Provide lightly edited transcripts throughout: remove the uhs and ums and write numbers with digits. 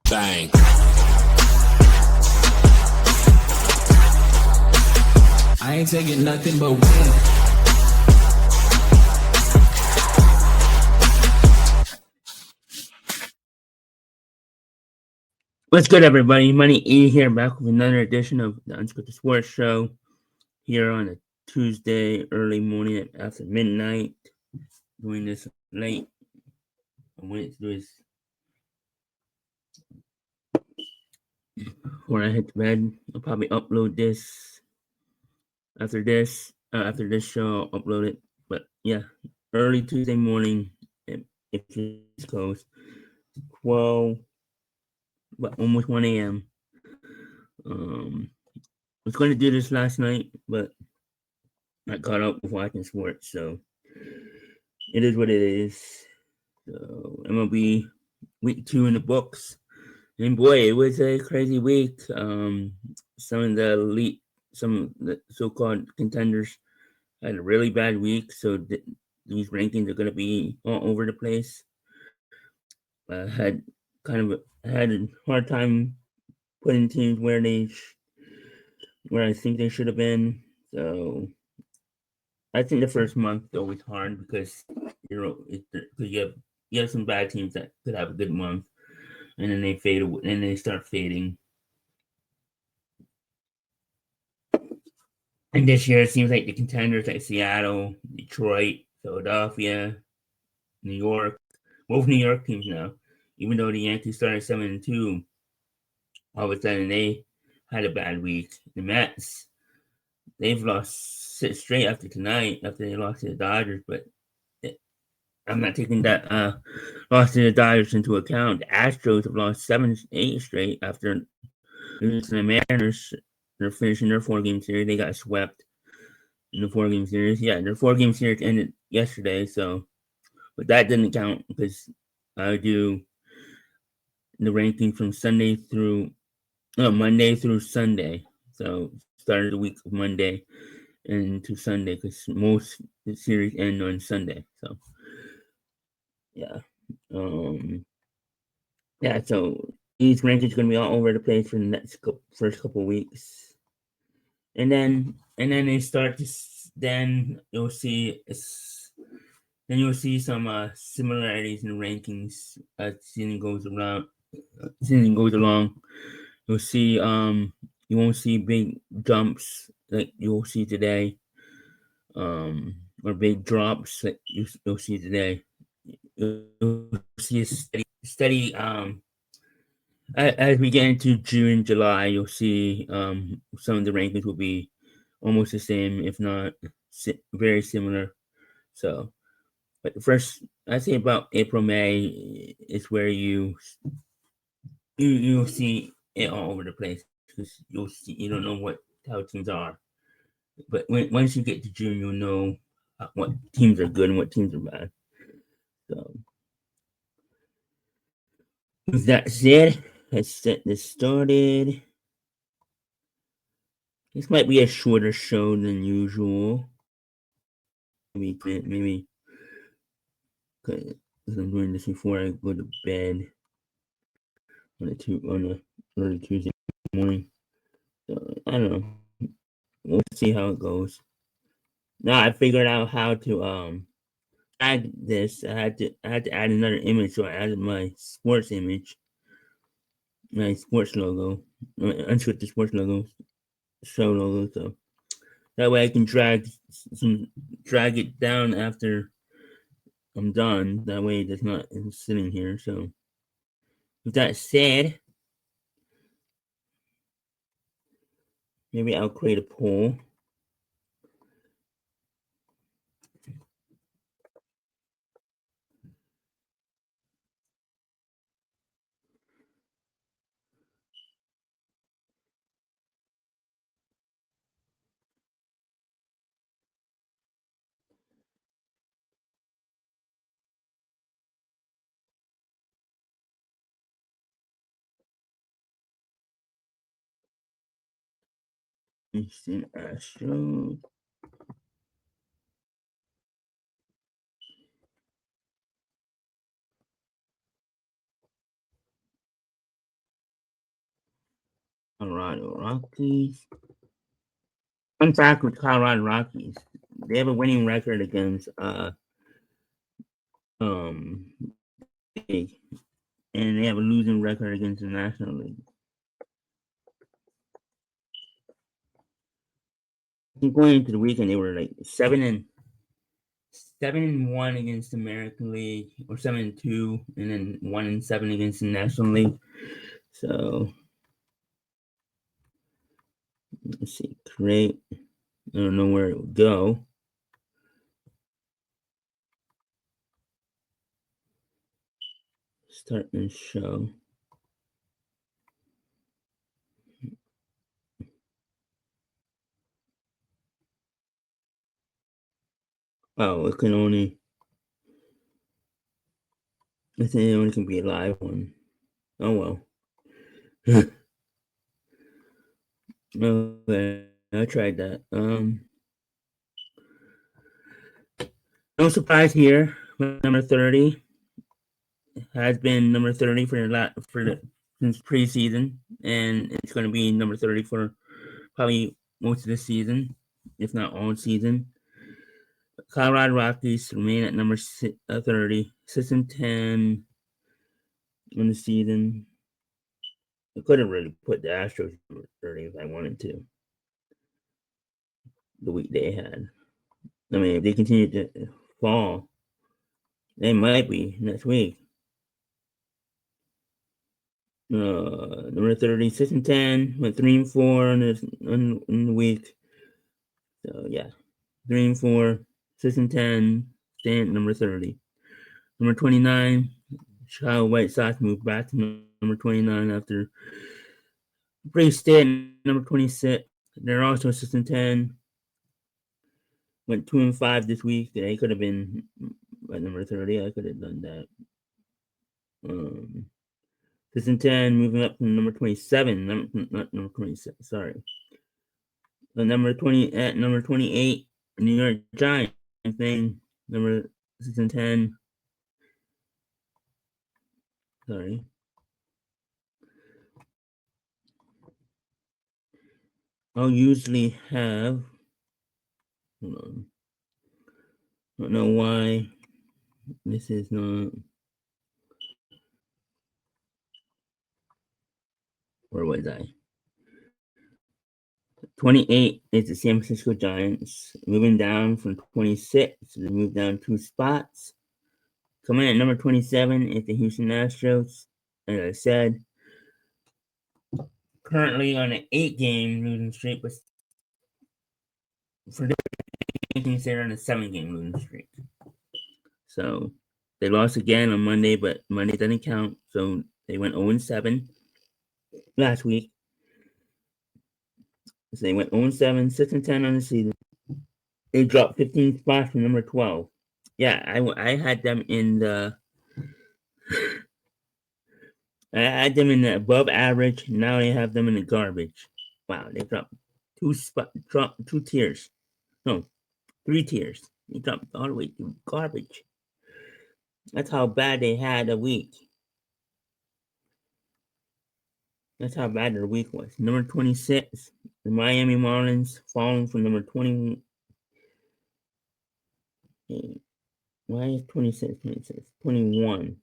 Bang. I ain't taking nothing but win. What's good, everybody? MoneyE here, back with another edition of the Unscripted Sports Show here on a Tuesday early morning after midnight. Doing this late. I wanted to do this before I head to bed. I'll probably upload this after this. After this show, I'll upload it. But yeah, early Tuesday morning, if you're East Coast, 12, but almost 1 a.m. I was going to do this last night, but I caught up with watching sports, so it is what it is. So MLB week 2 in the books, and boy, it was a crazy week. Some of the so-called contenders had a really bad week, so these rankings are going to be all over the place. Had a hard time putting teams where I think they should have been. So I think the first month is always hard because you have some bad teams that could have a good month, and then they fade away, and they start fading. And this year it seems like the contenders like Seattle, Detroit, Philadelphia, New York, both New York teams now. Even though the Yankees started 7-2, all of a sudden they had a bad week. The Mets, they've lost 6 straight after tonight, after they lost to the Dodgers, but I'm not taking that loss to the Dodgers into account. The Astros have lost 7-8 straight after losing to the Mariners. They're finishing their 4-game series. They got swept in the 4-game series. Yeah, their 4-game series ended yesterday, but that didn't count because I do the ranking from Monday through Sunday. So started the week of Monday and to Sunday because most the series end on Sunday. So yeah. Yeah, so these rankings are gonna be all over the place for the first couple weeks, and then they start to then you'll see some similarities in the rankings as season goes along. You'll see you won't see big jumps like you'll see today, or big drops that you'll see today. You'll see a steady as we get into June, July, you'll see some of the rankings will be almost the same, if not very similar. So, but the first, I'd say about April, May is where you'll see it all over the place because you don't know how teams are. But once you get to June, you'll know what teams are good and what teams are bad. So, with that said, let's get this started. This might be a shorter show than usual. Maybe because I'm doing this before I go to bed on a early Tuesday morning. So, I don't know. We'll see how it goes. Now I figured out how to add this. I had to add another image, so I added my sports image, my sports logo, unscripted sports logo, show logo. So that way I can drag it down after I'm done. That way it's not sitting here. So with that said, maybe I'll create a poll. Houston Astros. Colorado Rockies. Fun fact with Colorado Rockies, they have a winning record against um League, and they have a losing record against the National League. I think going into the weekend they were like 7-1 against the American League, or 7-2, and then 1-7 against the National League. So let's see, create. I don't know where it would go. Start and show. Oh, it can only. I think it only can be a live one. Oh well. Okay, I tried that. No surprise here. Number 30 has been number 30 since preseason, and it's going to be number 30 for probably most of the season, if not all season. Colorado Rockies remain at number 30, 6-10 in the season. I could have really put the Astros number 30 if I wanted to. The week they had. I mean, if they continue to fall, they might be next week. Number 30, 6-10, went 3-4 in the week. So yeah, 3-4, 6-10, stand number 30. Number 29, Chicago White Sox moved back to number 29 after pretty stay at number 26. They're also 6-10. Went 2-5 this week. They could have been at number 30. I could have done that. 6-10, moving up to number 27. Not number 26. Sorry. Number 20 at number 28, New York Giants thing. Number 6-10. Sorry. I'll usually have. Hold on. I don't know why this is not. Where was I? 28 is the San Francisco Giants. Moving down from 26, they moved down 2 spots. Coming at number 27 is the Houston Astros. As I said, currently on an 8-game losing streak, but for the teams, they're on a 7-game losing streak. So they lost again on Monday, but Monday doesn't count. So they went 0-7 last week. So they went 0-7, 6-10 on the season. They dropped 15 spots from number 12. Yeah, I had them in the. I had them in the above average. Now they have them in the garbage. Wow, they dropped two tiers. No, 3 tiers. They dropped all the way to garbage. That's how bad they had a week. That's how bad their week was. Number 26, the Miami Marlins falling from number 20. Why is 26, 21?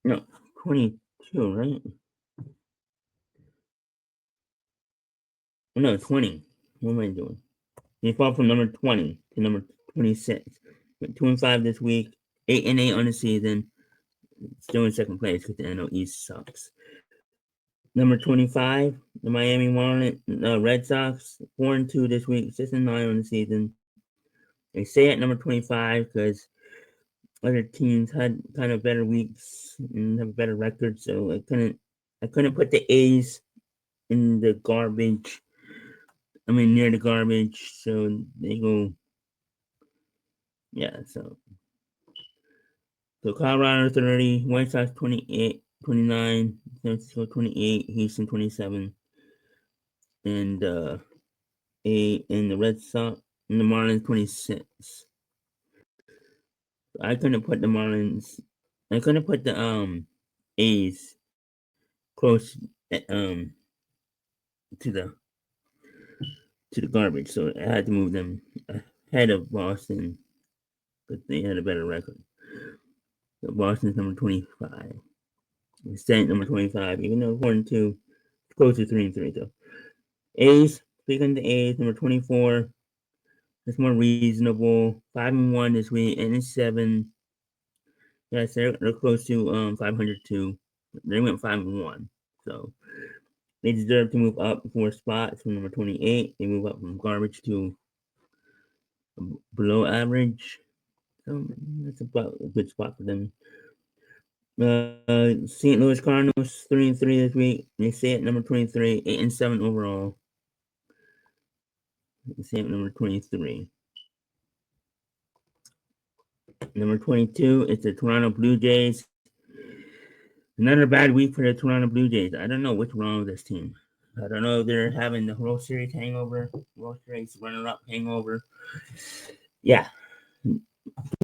No, 22, right? No, 20. What am I doing? They fall from number 20 to number 26. Went 2-5 this week, 8-8 on the season. Still in second place because the NL East sucks. Number 25, the Miami Marlins, Red Sox, 4-2 this week, 6-9 on the season. They stay at number 25 because other teams had kind of better weeks and have better records, so I couldn't put the A's in the garbage. I mean, near the garbage, so they go. Yeah, so Colorado 30, White Sox 28, 29, San Francisco 28, Houston 27, and the Red Sox and the Marlins 26. I couldn't put the Marlins. I couldn't put the A's close to the garbage, so I had to move them ahead of Boston because they had a better record. So Boston's number 25. Instead, number 25, even though 4-2, close to 3-3 though. A's, speaking of the A's, number 24. That's more reasonable. 5-1 this week, and it's 7. Yes, they're close to 500 too. They went 5-1, so they deserve to move up 4 spots from number 28. They move up from garbage to below average. So that's about a good spot for them. St. Louis Cardinals 3-3 this week. They stay at number 23, 8-7 overall. They stay at number 23. Number 22 is the Toronto Blue Jays. Another bad week for the Toronto Blue Jays. I don't know what's wrong with this team. I don't know if they're having the World Series hangover, World Series runner-up hangover. Yeah.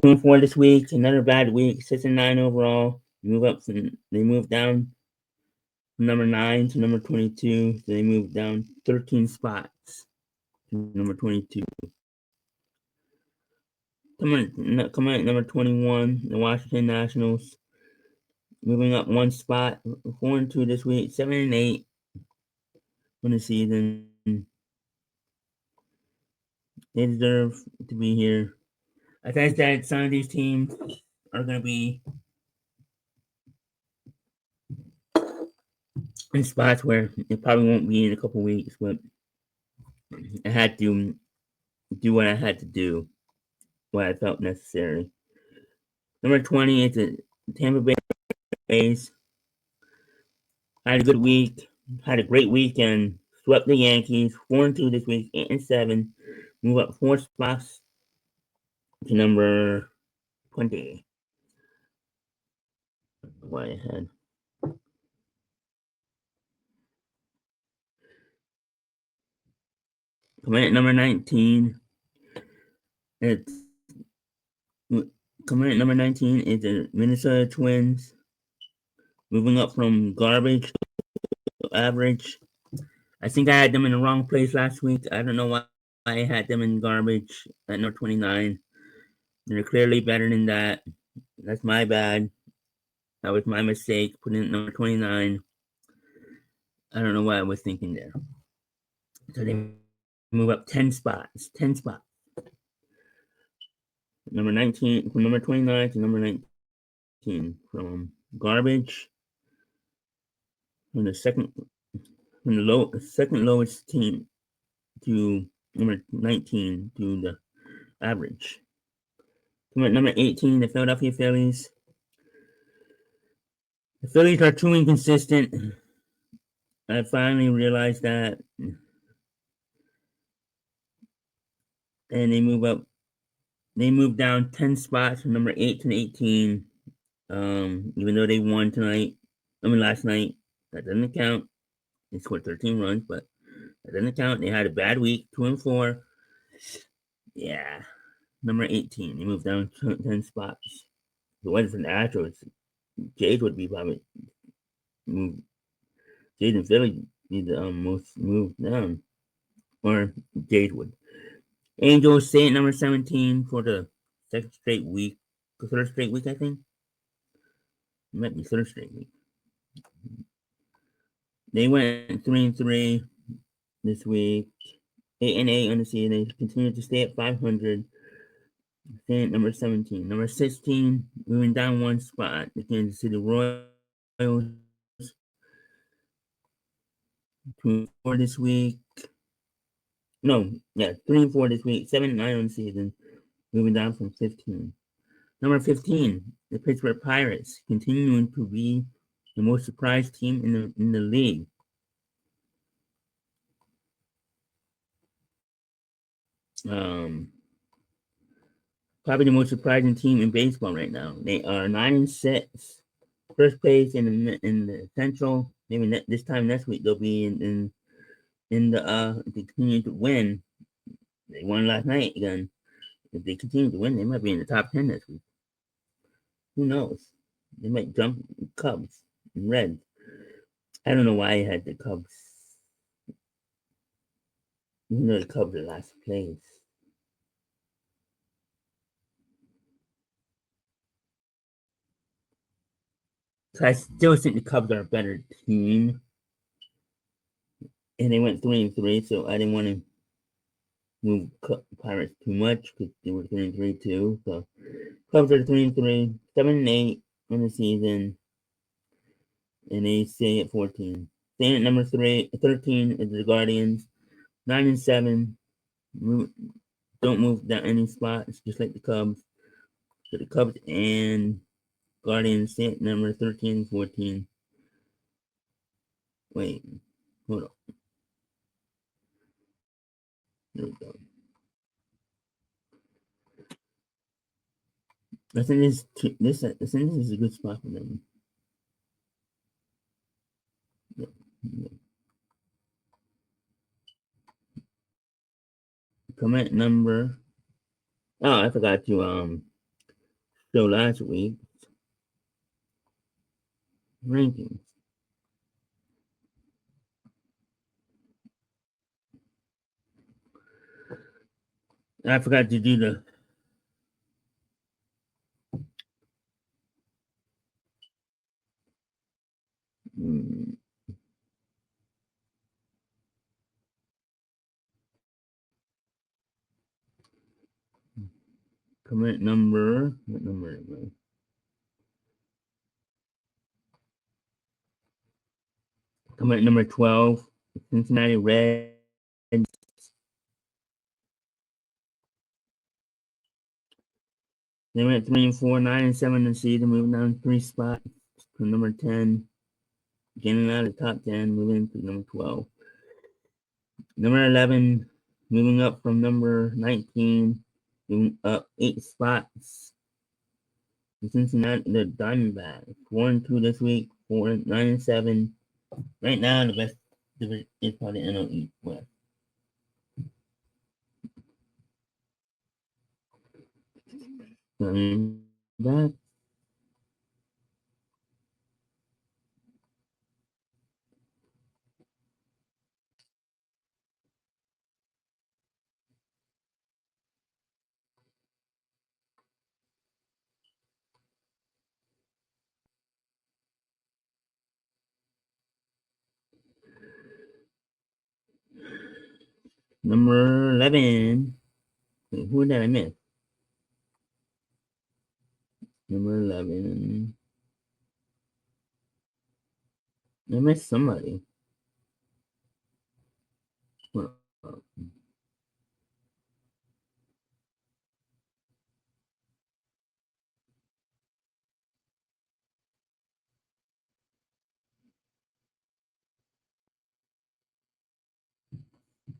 2-4 this week. Another bad week. 6-9 overall. They move down from number 9 to number 22. So they move down 13 spots to number 22. Come on at number 21, the Washington Nationals. Moving up 1 spot, 4-2 this week, 7-8 for the season. They deserve to be here. I think that some of these teams are going to be in spots where it probably won't be in a couple weeks, but I had to do what I had to do, what I felt necessary. Number 20 is the Tampa Bay Rays. Had a good week, had a great weekend, swept the Yankees, 4-2 this week, 8-7, move up 4 spots to number 20. Way ahead. Coming at number 19, it's coming at number 19 is the Minnesota Twins, moving up from garbage to average. I think I had them in the wrong place last week. I don't know why I had them in garbage at number 29. They're clearly better than that. That's my bad. That was my mistake, putting in number 29. I don't know what I was thinking there. So they move up 10 spots. 10 spots. Number 19, from number 29 to number 19. From garbage, from the second lowest team to number 19 to the average. Number 18, the Philadelphia Phillies. The Phillies are too inconsistent. I finally realized that. And they move up. They move down 10 spots from number 8 to 18. Even though they won last night. That doesn't count. They scored 13 runs, but that doesn't count. They had a bad week, 2-4. Yeah. Number 18. They moved down 10 spots. If it wasn't for the Astros, Jays would be probably moved. Jays and Philly need the most move down. Or Jays would. Angels stay at number 17 for the third straight week, I think. It might be third straight week. They went 3-3 this week, 8-8 on the season. They continue to stay at 500. Stay at number 17. Number 16, moving down 1 spot. The Kansas City Royals. 2-4 this week. No, yeah, 3-4 this week, 7-9 on the season, moving down from 15. Number 15, the Pittsburgh Pirates, continuing to be the most surprised team in the league. Probably the most surprising team in baseball right now. They are 9-6, first place in the Central. Maybe this time next week they'll be in the if they continue to win. They won last night again. If they continue to win, they might be in the top 10 this week. Who knows? They might jump Cubs. and Reds. I don't know why I had the Cubs. Even though the Cubs are last place. So I still think the Cubs are a better team. And they went 3-3, so I didn't want to move Pirates too much because they were 3-3 too. So Cubs are 3-3, 7-8 on the season, and they stay at 14. Staying at number 13 is the Guardians, 9-7. Don't move down any spots, just like the Cubs. So the Cubs and Guardians stay at number 13 and 14. Wait, hold on. There we go. I think this is a good spot for them. Yeah. Comment number. Oh, I forgot to show last week rankings. I forgot to do the comment number. What number am I? Comment number 12. Cincinnati Reds. They went 3-4, 9-7 this season, moving down 3 spots to number 10. Getting out of the top 10, moving to number 12. Number 11, moving up from number 19, moving up 8 spots. The Cincinnati, the Diamondbacks, 4-2 this week, 9-7. Right now, the best division is probably NL East West. That number 11. Wait, who did I miss? Number 11. I missed somebody.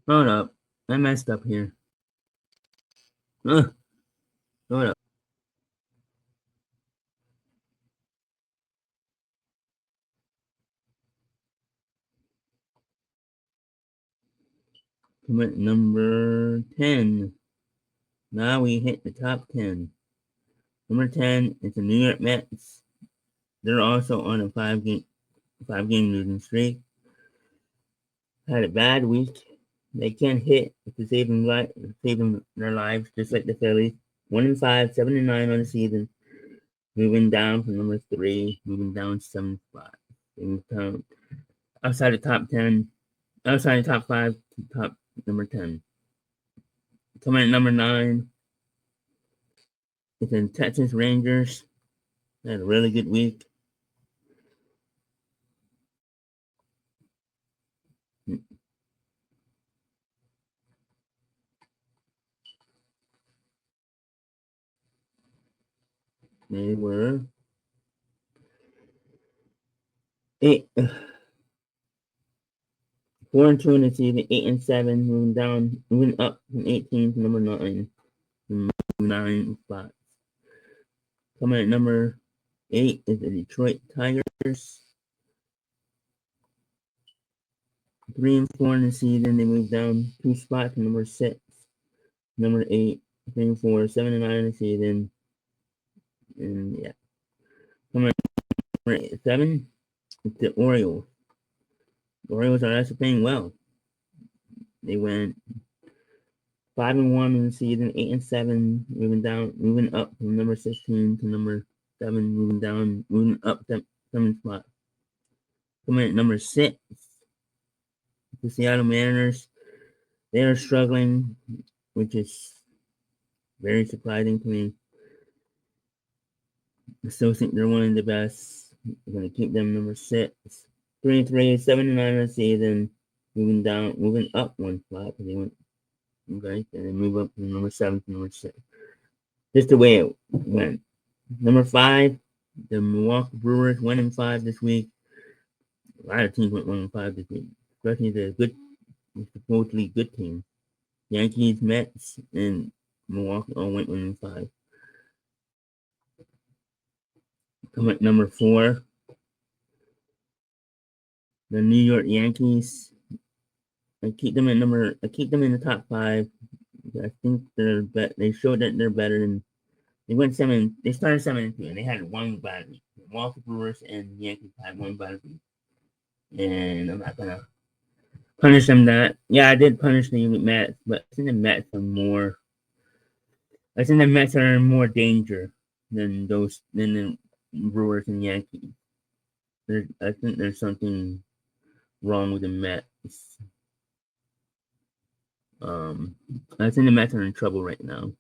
Hold up. I messed up here. Hold up. Comment number 10. Now we hit the top 10. Number 10 is the New York Mets. They're also on a five-game losing streak. Had a bad week. They can't hit to save them their lives, just like the Phillies. 1-5, 7-9 on the season. Moving down from number 3, moving down 7 spots. Outside the top 10, outside the top 5 to top number 10. Coming at number 9 is the Texas Rangers. They had a really good week. They were 4-2 in the season, 8-7, moving up from 18 to number 9, 9 spots. Coming at number 8 is the Detroit Tigers. 3-4 in the season, they moved down 2 spots to number 6, number 8, 3-4, 7-9 in the season, and yeah. Coming at number 7 the Orioles. The Orioles are actually playing well. They went 5-1 in the season, 8-7, moving up from number 16 to number 7, moving up 7 spot. Coming at number 6, the Seattle Mariners. They are struggling, which is very surprising to me. I still think they're one of the best. I'm going to keep them number 6. 3-3, 7-9 in the season, moving up 1 spot. They went right, and then move up from number 7 to number 6. Just the way it went. Number 5, the Milwaukee Brewers 1-5 this week. A lot of teams went 1-5 this week, especially the supposedly good team. Yankees, Mets, and Milwaukee all went 1-5. Coming at number 4, the New York Yankees. I keep them in the top 5. I think they showed that they're better than. They started 7-2, and they had 1 bad week. Milwaukee Brewers and Yankees had 1 bad week, and I'm not gonna punish them that. Yeah, I did punish the Mets, but I think the Mets are more. I think the Mets are in more danger than the Brewers and Yankees. I think there's something wrong with the Mets. I think the Mets are in trouble right now,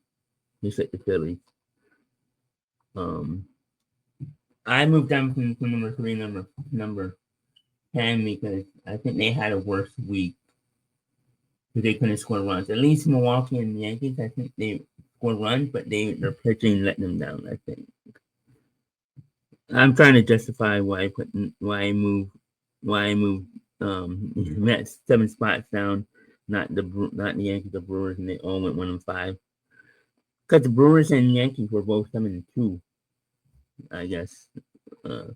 just like the Phillies. I moved down from number 3, number 10 because I think they had a worse week because they couldn't score runs. At least Milwaukee and the Yankees, I think they scored runs, but their pitching let them down. I think. I'm trying to justify why I moved Mets 7 spots down, not the Yankees, the Brewers, and they all went 1-5. Because the Brewers and Yankees were both 7-2, I guess. I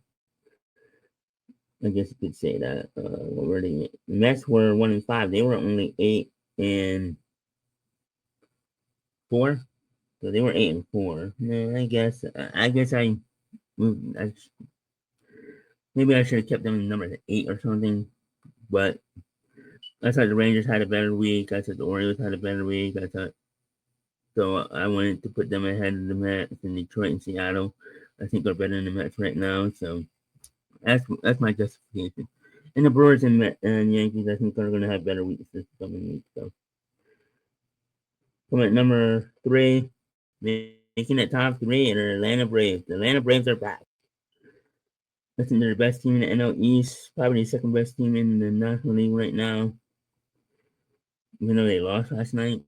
guess you could say that. What were they? The Mets were 1-5. They were only 8-4. So they were 8-4. No, I guess maybe I should have kept them in number 8 or something. But I thought the Rangers had a better week. I thought the Orioles had a better week. So I wanted to put them ahead of the Mets in Detroit and Seattle. I think they're better than the Mets right now. So that's my justification. And the Brewers and Yankees, I think, are going to have better weeks this coming week. So, coming at number 3, making it top 3, are the Atlanta Braves. The Atlanta Braves are back. I think they're the best team in the NL East, probably the second best team in the National League right now. Even though they lost last night,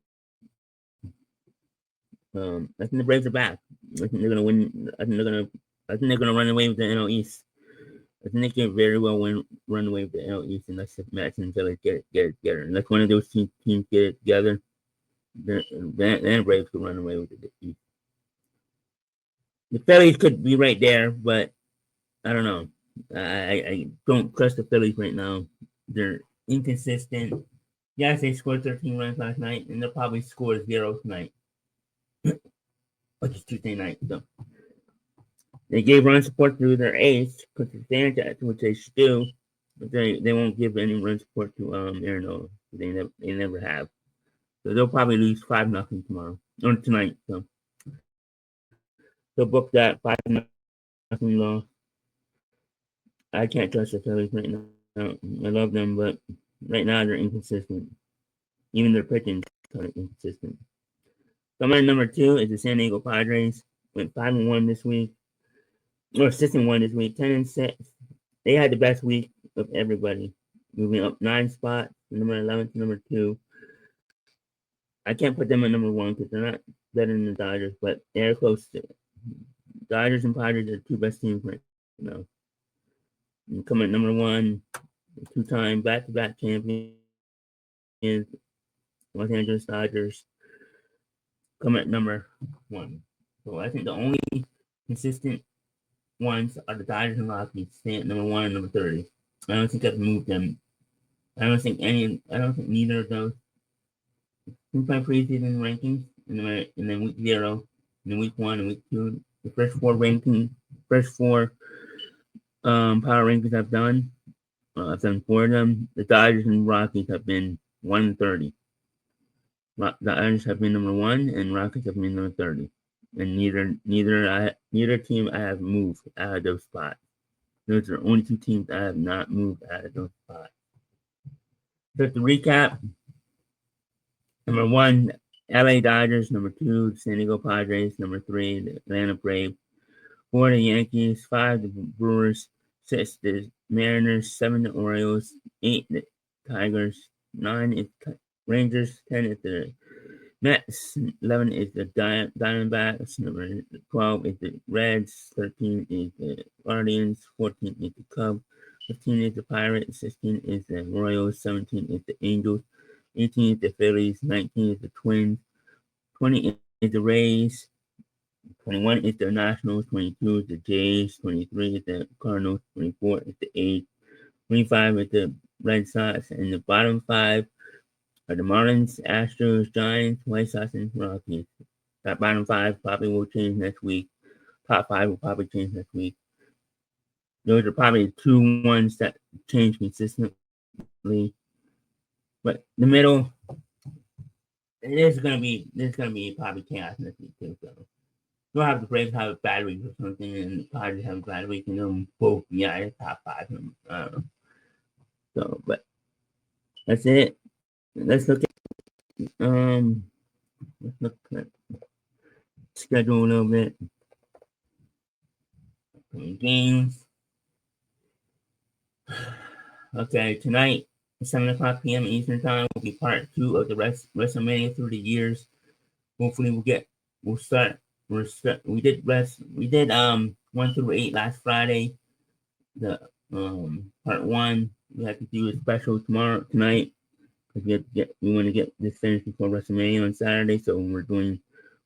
I think the Braves are back. I think they're gonna win. I think they're gonna run away with the NL East. I think they can very well run away with the NL East unless the Mets and Phillies get it together. Unless one of those teams get it together, then Braves could run away with the East. The Phillies could be right there, but I don't know. I don't trust the Phillies right now. They're inconsistent. Yes, they scored 13 runs last night, and they'll probably score 0 tonight, which is Tuesday night. So they gave run support to their ace, Christian Sanchez, which they should do, but they won't give any run support to Aaron Nola. They never have. So they'll probably lose 5-0 tomorrow or tonight. So they'll book that 5-0 loss. I can't trust the Phillies right now. I love them, but right now they're inconsistent. Even their pitching is kind of inconsistent. Coming at number 2 is the San Diego Padres. Went 5-1 this week, or 6-1 this week, 10-6. They had the best week of everybody, moving up 9 spots, from number 11 to number 2. I can't put them at number 1 because they're not better than the Dodgers, but they're close to it. Dodgers and Padres are the 2 best teams right now. And coming at number 1, 2-time back-to-back champions, Los Angeles Dodgers. Come at number 1. So I think the only consistent ones are the Dodgers and Rockies, staying at number 1 and number 30. I don't think I've moved them. I don't think neither of those. Since my preseason rankings, and then week 0, and then week 1 and week 2, the first 4 power rankings I've done. I've done 4 of them. The Dodgers and Rockies have been 1 and 30. The Dodgers have been number 1, and Rockies have been number 30. And neither team I have moved out of those spots. Those are the only 2 teams I have not moved out of those spots. Just to recap, number 1, LA Dodgers. Number 2, San Diego Padres. Number 3, the Atlanta Braves. 4, the Yankees. 5, the Brewers. 6, the Mariners. 7, the Orioles. 8, the Tigers. 9 is the Rangers. 10 is the Mets. 11 is the Diamondbacks. Number 12 is the Reds. 13 is the Guardians. 14 is the Cubs. 15 is the Pirates. 16 is the Royals. 17 is the Angels. 18 is the Phillies. 19 is the Twins. 20 is the Rays. 21 is the Nationals. 22 is the Jays. 23 is the Cardinals. 24 is the A's. 25 is the Red Sox. And the bottom 5 are the Marlins, Astros, Giants, White Sox, and Rockies. That bottom 5 probably will change next week. Top 5 will probably change next week. Those are probably the 2 ones that change consistently. But the middle, there's gonna be probably chaos next week too. So you'll have the Braves have a bad week or something, and the Padres have a bad week, and them both top 5. I don't know. So, but that's it. Let's look at schedule a little bit. Games. Okay, tonight, 7:00 p.m. Eastern Time will be part 2 of the WrestleMania through the years. Hopefully, we did 1 through 8 last Friday. The part 1 we have to do a special tonight. We want to get this finished before WrestleMania on Saturday, so we're doing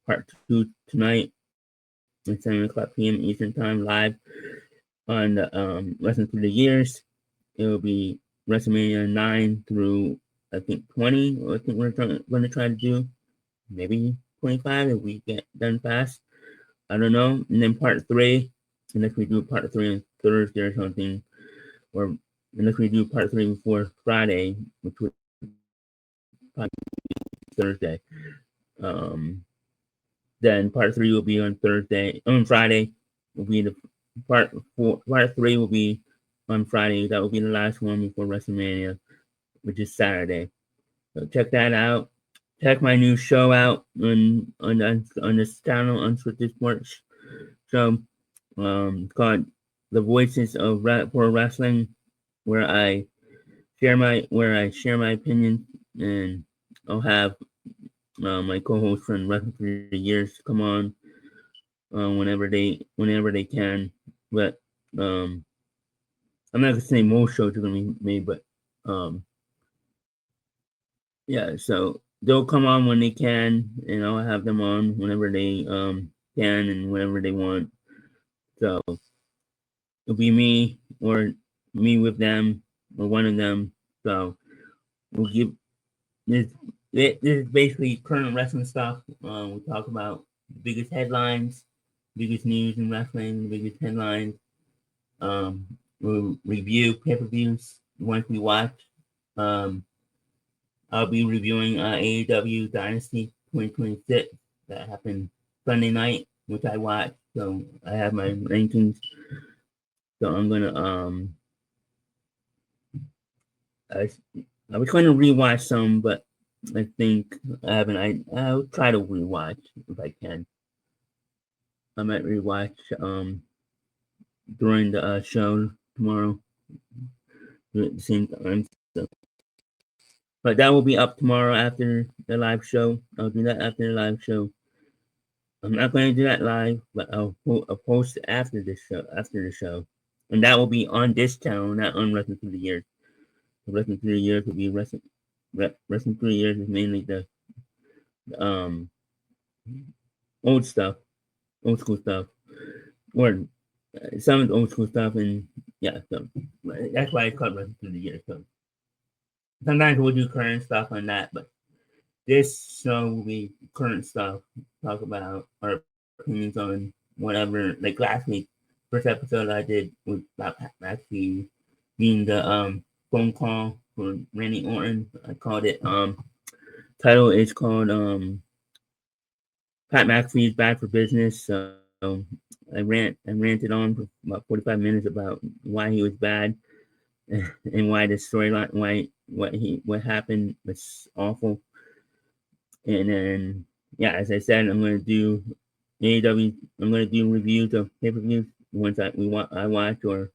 part 2 tonight at 7:00 p.m. Eastern Time live on the Wrestling Through the Years. It will be WrestleMania 9 through I think 20. I think we're going to try to do maybe 25 if we get done fast. I don't know. And then part 3, unless we do part 3 on Thursday or something, or unless we do part 3 before Friday, which would probably be Thursday. Then part 3 will be on Thursday. On Friday will be the part 3 will be on Friday. That will be the last one before WrestleMania, which is Saturday. So check that out. Check my new show out on this channel, Unscripted Sports Show. It's called The Voices of Pro Wrestling, where I share my opinion, and I'll have my co-host from Wrestling for Years come on whenever they can. But I'm not gonna say most shows are gonna be made, but yeah. So they'll come on when they can, and I'll have them on whenever they can and whenever they want. So it'll be me or me with them or one of them. So we'll give this. This is basically current wrestling stuff. We talk about the biggest headlines, biggest news in wrestling, the biggest headlines. We'll review pay-per-views once we watch. I'll be reviewing AEW Dynasty 2026 that happened Sunday night, which I watched. So I have my rankings. So I'm gonna I was going to rewatch some, but I think I haven't. I'll try to rewatch if I can. I might rewatch during the show tomorrow at the same time. So. But that will be up tomorrow after the live show. I'll do that after the live show. I'm not going to do that live, but I'll post after the show, and that will be on this channel, not on Wrestling Through the Years. The Wrestling Through the Years will be Wrestling Through the Years is mainly the old school stuff, or some of the old school stuff, and yeah, so that's why it's called Wrestling Through the Years. So sometimes we'll do current stuff on that, but this show will be current stuff. Talk about our opinions on whatever. Like last week, first episode I did was about actually being the phone call for Randy Orton. I called it title is called Pat McAfee's Bad for Business. So I ranted on for about 45 minutes about why he was bad and why the storyline, what happened was awful. And then as I said, I'm gonna do AEW. I'm gonna do reviews of pay per views, the ones that I watch, or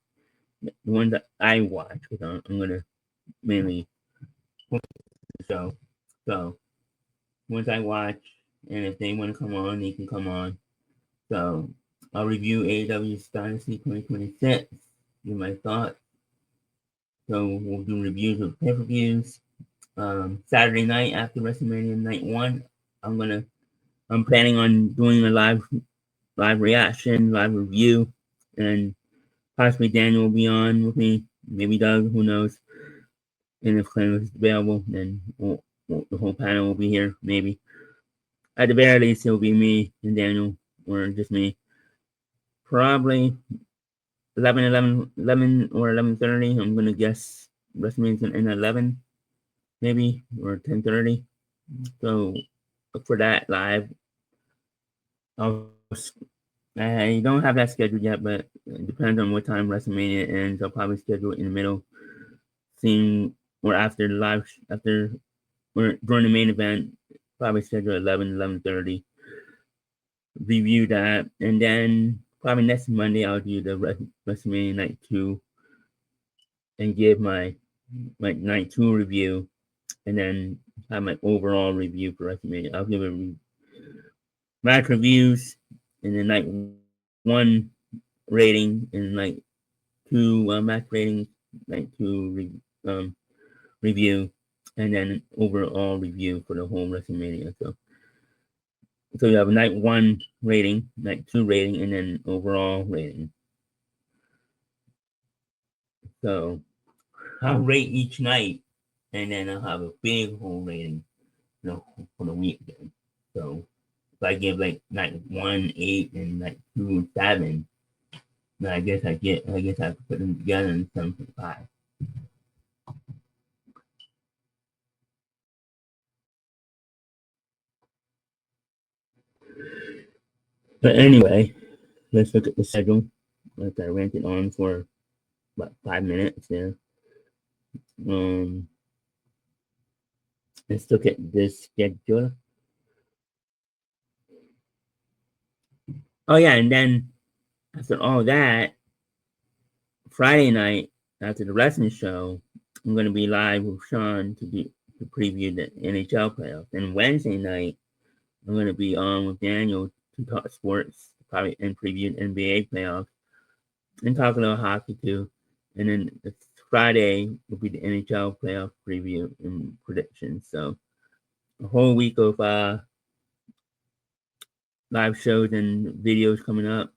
the ones that I watch. Because I'm gonna mainly the show. So once I watch, and if they want to come on, they can come on. So I'll review AEW's Dynasty 2026. Give my thoughts. So we'll do reviews of pay per views. Saturday night after WrestleMania Night 1, I'm planning on doing a live reaction, live review, and possibly Daniel will be on with me. Maybe Doug, who knows? And if Clint is available, then the whole panel will be here. Maybe at the very least, it'll be me and Daniel, or just me. Probably 11 or 11:30. I'm gonna guess WrestleMania's gonna end at 11, maybe, or 10:30. So look for that live. I don't have that scheduled yet, but it depends on what time WrestleMania ends. I'll probably schedule it in the middle, seeing or after the live, or during the main event. Probably schedule 11:30. Review that, and then probably next Monday I'll do the WrestleMania Night 2 and give my Night 2 review, and then have my overall review for WrestleMania. I'll give a match reviews, and then Night 1 rating, and Night 2 match rating, Night 2 review, and then an overall review for the whole WrestleMania. So you have a Night 1 rating, Night 2 rating, and then overall rating. So I'll rate each night, and then I'll have a big whole rating, for the weekend. So if I give like Night 1 8 and Night 2 7, then I guess I have to put them together in 7.5. But anyway, let's look at the schedule. Like I ranted on for about 5 minutes there. Let's look at this schedule. Oh yeah, and then after all that, Friday night after the wrestling show, I'm going to be live with Sean to preview the NHL playoffs. And Wednesday night, I'm going to be on with Daniel to talk sports, probably and preview NBA playoffs, and talk a little hockey too. And then Friday will be the NHL playoff preview and predictions. So a whole week of live shows and videos coming up.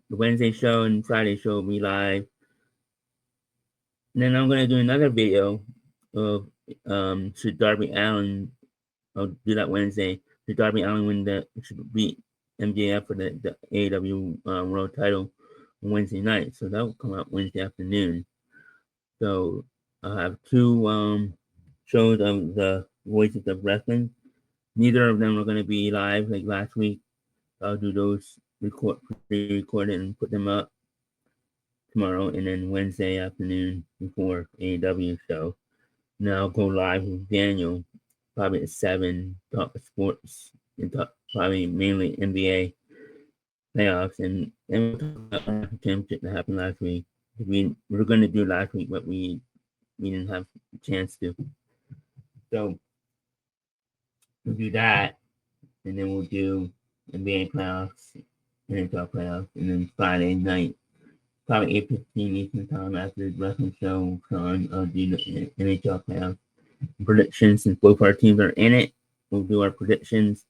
The Wednesday show and Friday show will be live. And then I'm going to do another video of should Darby Allin, I'll do that Wednesday, should Darby Allin should beat MJF for the AEW World title on Wednesday night. So that will come out Wednesday afternoon. So I'll have 2 shows of the Voices of Wrestling. Neither of them are going to be live like last week. I'll do those pre-recorded and put them up tomorrow, and then Wednesday afternoon before AEW show. Now I'll go live with Daniel, probably at 7, talk sports, and talk probably mainly NBA playoffs, and we'll talk about the championship that happened last week. We were going to do last week, but we didn't have a chance to. So we'll do that, and then we'll do NBA playoffs, NFL playoffs, and then Friday night, probably 8:15 Eastern time after the wrestling show, Sean, I'll do the NHL playoffs predictions. Since both our teams are in it, we'll do our predictions.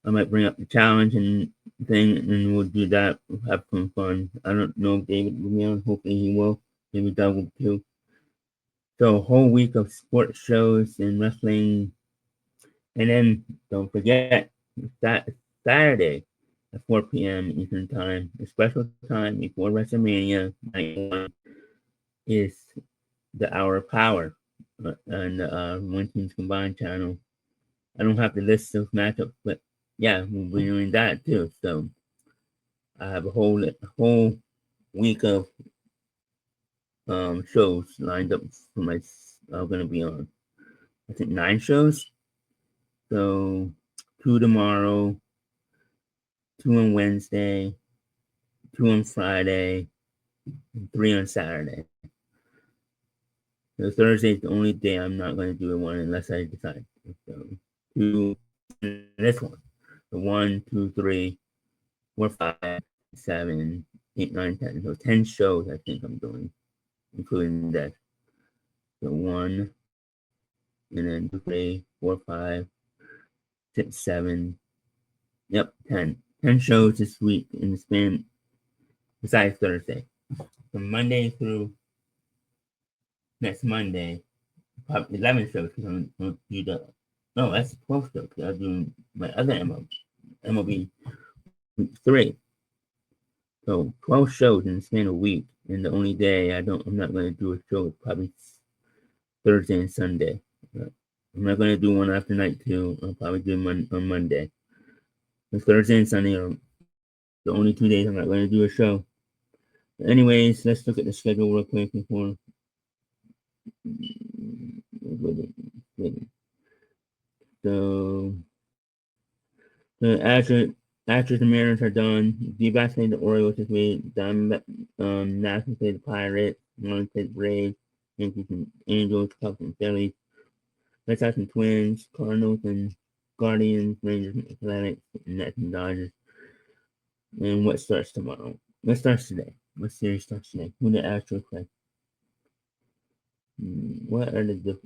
I might bring up the challenge and thing, and we'll do that. We'll have some fun. I don't know if David will be on. Hopefully he will. Maybe Doug will too. So a whole week of sports shows and wrestling. And then don't forget that Saturday, at 4 p.m. Eastern Time. The special time before WrestleMania Night 1 is the Hour of Power on the One Teams Combined channel. I don't have the list of matchups, but yeah, we'll be doing that too. So I have a whole week of shows lined up for my I'm gonna be on. I think 9 shows. So 2 tomorrow, 2 on Wednesday, 2 on Friday, and 3 on Saturday. So Thursday is the only day I'm not going to do one unless I decide. So 2, this one. So 1, 2, 3, 4, 5, 7, 8, 9, 10. So 10 shows I think I'm doing, including that. So 1, and then 2, 3, 4, 5, 6, 7. Yep, 10. 10 shows this week in the span besides Thursday. From Monday through next Monday, probably 11 shows because I'm going to do the. No, that's 12 shows because I'm doing my other MLB week 3. So 12 shows in the span of a week, and the only day I'm not going to do a show is probably Thursday and Sunday. I'm not going to do one after night 2. I'll probably do on Monday. But Thursday and Sunday are the only 2 days I'm not going to do a show. But anyways, let's look at the schedule real quick before. So the Astros and Mariners are done. D-backs played the Orioles this week. Nationals played the Pirates. Marlins played the Braves. Yankees and Angels. Cubs and Phillies. Red Sox and Twins. Cardinals and Guardians. Rangers and Athletics. Nets and Dodgers. And what starts tomorrow? What starts today? What series starts today? Who the Astros play? What are the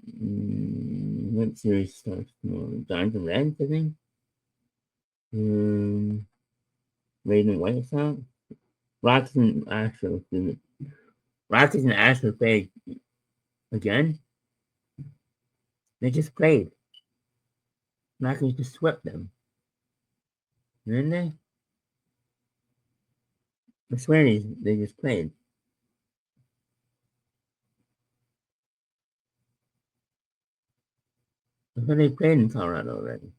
what series starts tomorrow? Giants and Reds, I think. Rays and White Sox. Rockies and Astros. Rockies and Astros played again. They just played. Rockies just swept them, didn't they? I swear they just played. I thought they played in Colorado already.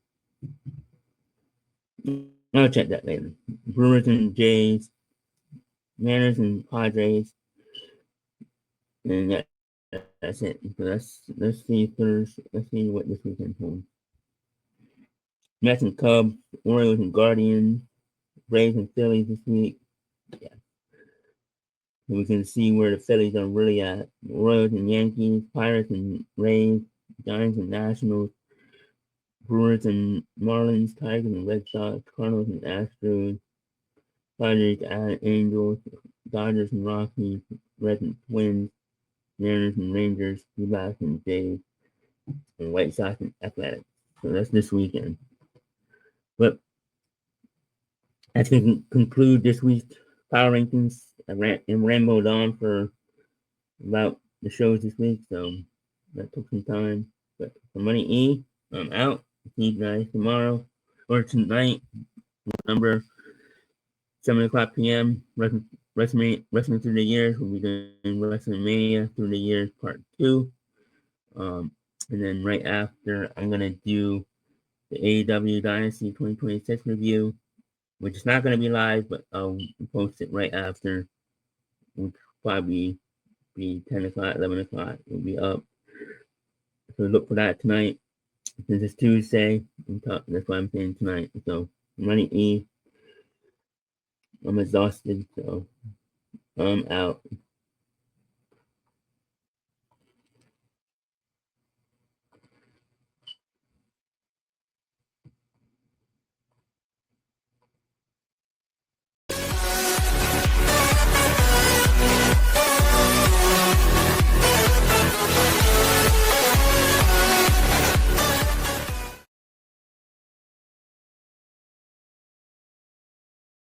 I'll check that later. Brewers and Jays, Mariners and Padres, and yeah, that's it. So let's see Thursday. Let's see what this weekend holds. Mets and Cubs, Orioles and Guardians, Braves and Phillies this week. Yeah. And we can see where the Phillies are really at. Royals and Yankees, Pirates and Rays, Giants and Nationals, Brewers and Marlins, Tigers and Red Sox, Cardinals and Astros, Padres and Angels, Dodgers and Rockies, Reds and Twins, Mariners and Rangers, D-backs and Jays, and White Sox and Athletics. So that's this weekend. But that's going to conclude this week's power rankings. I rambled on for about the shows this week, so that took some time. But for MoneyE, I'm out. See you guys tomorrow or tonight. Remember, 7:00 p.m. Wrestling through the years. We'll be doing WrestleMania through the years part 2. And then right after, I'm gonna do the AEW Dynasty 2026 review, which is not gonna be live, but I'll post it right after. Which will probably be 10 o'clock, 11 o'clock. It'll be up. So look for that tonight. Since it's Tuesday, that's why I'm saying tonight. So MoneyE, I'm exhausted, so I'm out.